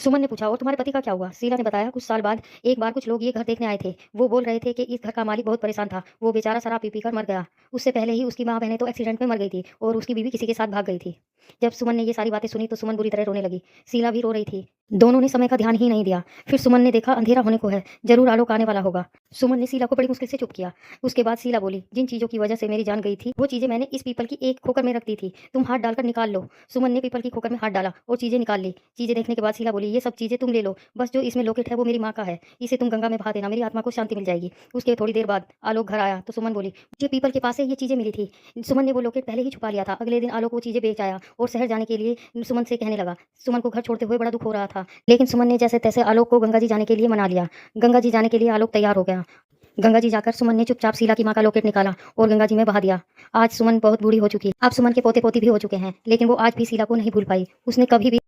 सुमन ने पूछा, और तुम्हारे पति का क्या हुआ? शीला ने बताया, कुछ साल बाद एक बार कुछ लोग ये घर देखने आए थे। वो बोल रहे थे कि इस घर का मालिक बहुत परेशान था। वो बेचारा शराब पी पी कर मर गया। उससे पहले ही उसकी माँ बहनें तो एक्सीडेंट में मर गई थी और उसकी बीवी किसी के साथ भाग गई थी। जब सुमन ने ये सारी बातें सुनी तो सुमन बुरी तरह रोने लगी। शीला भी रो रही थी। दोनों ने समय का ध्यान ही नहीं दिया। फिर सुमन ने देखा, अंधेरा होने को है, जरूर आलोक आने वाला होगा। सुमन ने शीला को बड़ी मुश्किल से चुप किया। उसके बाद शीला बोली, जिन चीजों की वजह से मेरी जान गई थी वो चीजें मैंने इस पीपल की एक खोकर में रख दी थी। तुम हाथ डालकर निकाल लो। सुमन ने पीपल की खोकर में हाथ डाला और चीजें निकाल ली। चीजें देखने के बाद शीला बोली, ये सब चीजें तुम ले लो, बस जो इसमें लॉकेट है वो मेरी माँ का है। इसे तुम गंगा में बहा देना, मेरी आत्मा को शांति मिल जाएगी। उसके थोड़ी देर बाद आलोक घर आया तो सुमन बोली, मुझे पीपल के पास से ये चीजें मिली थी। सुमन ने वो लॉकेट पहले ही छुपा लिया था। अगले दिन आलोक वो चीजें बेच आया और शहर जाने के लिए सुमन से कहने लगा। सुमन को घर छोड़ते हुए बड़ा दुख हो रहा था, लेकिन सुमन ने जैसे तैसे आलोक को गंगा जी जाने के लिए मना लिया। गंगा जी जाने के लिए आलोक तैयार हो गया। गंगा जी जाकर सुमन ने चुपचाप शीला की माँ का लॉकेट निकाला और गंगा जी में बहा दिया। आज सुमन बहुत बूढ़ी हो चुकी है। अब सुमन के पोते पोती भी हो चुके हैं, लेकिन वो आज भी शीला को नहीं भूल पाई। उसने कभी भी